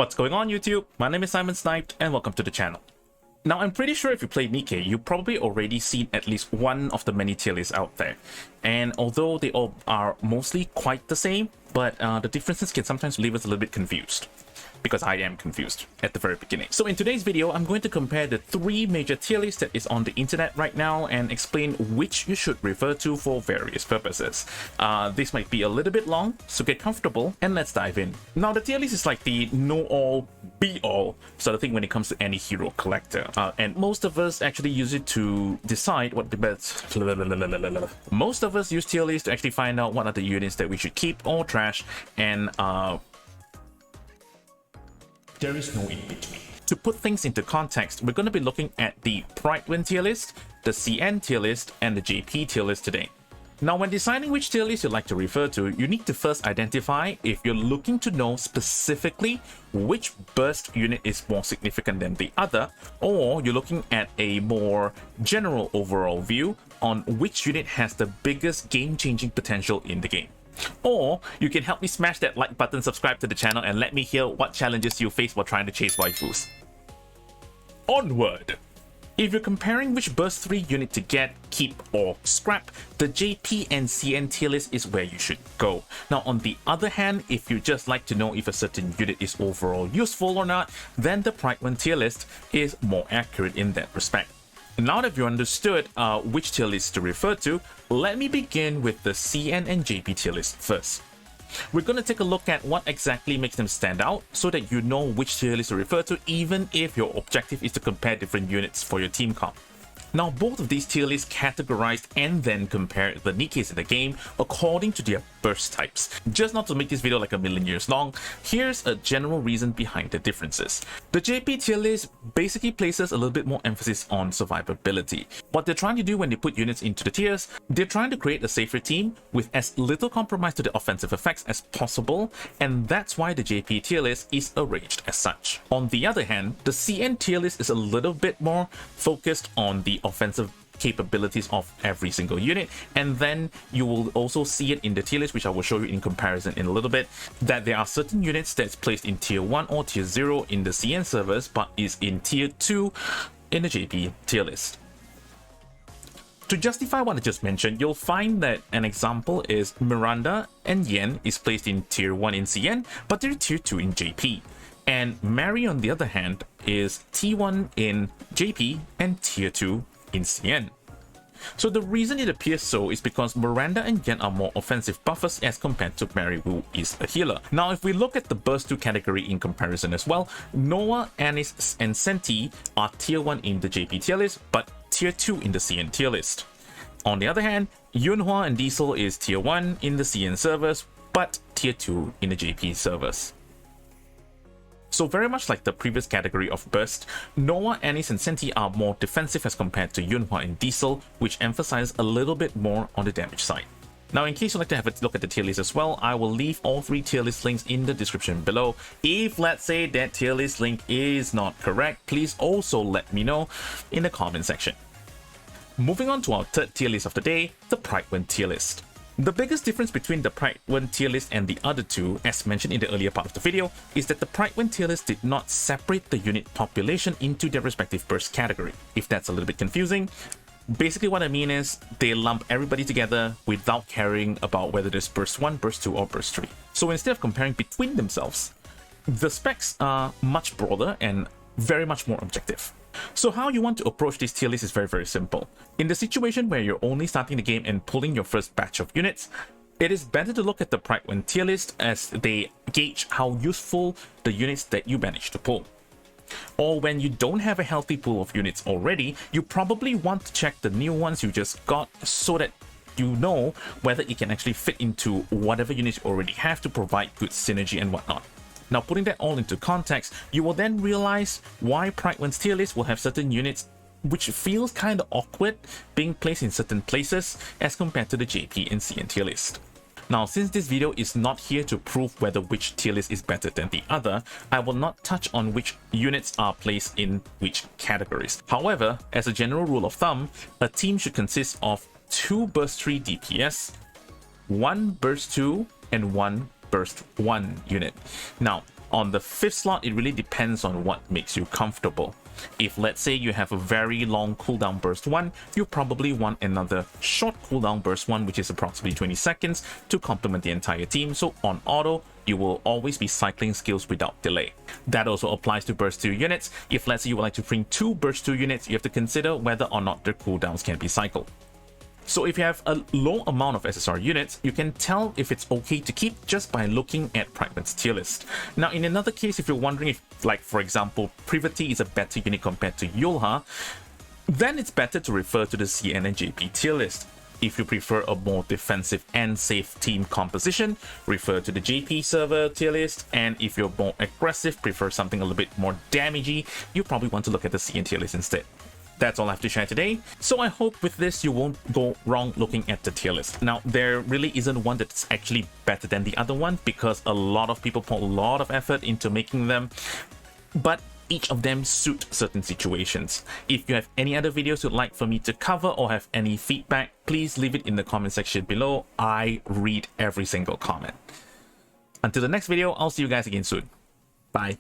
What's going on YouTube? My name is CymenSniped and welcome to the channel. Now I'm pretty sure if you played Nikke, you've probably already seen at least one of the many tier lists out there. And although they all are mostly quite the same, but the differences can sometimes leave us a little bit confused. Because I am confused at the very beginning. So in today's video, I'm going to compare the three major tier lists that is on the internet right now and explain which you should refer to for various purposes. This might be a little bit long, so get comfortable and let's dive in. Now the tier list is like the know-all, be-all sort of thing when it comes to any hero collector. And most of us actually use it to decide what the best... Most of us use tier lists to actually find out what are the units that we should keep or trash, and there is no in between. To put things into context, we're going to be looking at the Pride Win tier list, the CN tier list, and the JP tier list today. Now, when deciding which tier list you'd like to refer to, you need to first identify if you're looking to know specifically which burst unit is more significant than the other, or you're looking at a more general overall view on which unit has the biggest game-changing potential in the game. Or you can help me smash that like button, subscribe to the channel, and let me hear what challenges you face while trying to chase waifus. Onward! If you're comparing which burst 3 unit to get, keep, or scrap, the JP and CN tier list is where you should go. Now on the other hand, if you just like to know if a certain unit is overall useful or not, then the Pride Win tier list is more accurate in that respect. Now that you understood which tier list to refer to, let me begin with the CN and JP tier list first. We're going to take a look at what exactly makes them stand out so that you know which tier list to refer to, even if your objective is to compare different units for your team comp. Now, both of these tier lists categorized and then compare the Nikkes in the game according to their burst types. Just not to make this video like a million years long, here's a general reason behind the differences. The JP tier list basically places a little bit more emphasis on survivability. What they're trying to do when they put units into the tiers, they're trying to create a safer team with as little compromise to the offensive effects as possible, and that's why the JP tier list is arranged as such. On the other hand, the CN tier list is a little bit more focused on the offensive capabilities of every single unit, and then you will also see it in the tier list, which I will show you in comparison in a little bit, that there are certain units that's placed in tier 1 or tier 0 in the CN servers but is in tier 2 in the JP tier list. To justify what I just mentioned, you'll find that an example is Miranda and Yen is placed in tier 1 in CN but they're tier 2 in JP. And Mary, on the other hand, is T1 in JP and tier 2 in CN. So the reason it appears so is because Miranda and Yen are more offensive buffers as compared to Mary, who is a healer. Now, if we look at the burst 2 category in comparison as well, Noah, Anis, and Senti are tier 1 in the JP tier list, but tier 2 in the CN tier list. On the other hand, Yunhua and Diesel is tier 1 in the CN servers, but tier 2 in the JP servers. So very much like the previous category of burst, Noah, Anis, and Senti are more defensive as compared to Yunhua and Diesel, which emphasizes a little bit more on the damage side. Now, in case you'd like to have a look at the tier list as well, I will leave all 3 tier list links in the description below. If, let's say, that tier list link is not correct, please also let me know in the comment section. Moving on to our third tier list of the day, the Pride Win tier list. The biggest difference between the Pride Win tier list and the other two, as mentioned in the earlier part of the video, is that the Pride Win tier list did not separate the unit population into their respective burst category. If that's a little bit confusing, basically what I mean is they lump everybody together without caring about whether there's burst 1, burst 2, or burst 3. So instead of comparing between themselves, the specs are much broader and very much more objective. So how you want to approach this tier list is very simple. In the situation where you're only starting the game and pulling your first batch of units, it is better to look at the Pride Win tier list as they gauge how useful the units that you manage to pull. Or when you don't have a healthy pool of units already, you probably want to check the new ones you just got so that you know whether it can actually fit into whatever units you already have to provide good synergy and whatnot. Now, putting that all into context, you will then realize why Pride Win's tier list will have certain units which feels kind of awkward being placed in certain places as compared to the JP and CN tier list. Now, since this video is not here to prove whether which tier list is better than the other, I will not touch on which units are placed in which categories. However, as a general rule of thumb, a team should consist of 2 burst 3 DPS, 1 burst 2, and 1 burst 1 unit. Now, On the 5th slot, it really depends on what makes you comfortable. If let's say you have a very long cooldown burst one, you probably want another short cooldown burst one, which is approximately 20 seconds to complement the entire team. So on auto, you will always be cycling skills without delay. That also applies to burst 2 units. If let's say you would like to bring 2 burst 2 units, you have to consider whether or not their cooldowns can be cycled. So if you have a low amount of SSR units, you can tell if it's okay to keep just by looking at Pragmat's tier list. Now in another case, if you're wondering if, like for example, Privity is a better unit compared to Yulha, then it's better to refer to the CN and JP tier list. If you prefer a more defensive and safe team composition, refer to the JP server tier list, and if you're more aggressive, prefer something a little bit more damagey, you probably want to look at the CN tier list instead. That's all I have to share today. So I hope with this you won't go wrong looking at the tier list. Now there really isn't one that's actually better than the other one because a lot of people put a lot of effort into making them, but each of them suit certain situations. If you have any other videos you'd like for me to cover or have any feedback, please leave it in the comment section below. I read every single comment. Until the next video, I'll see you guys again soon. Bye.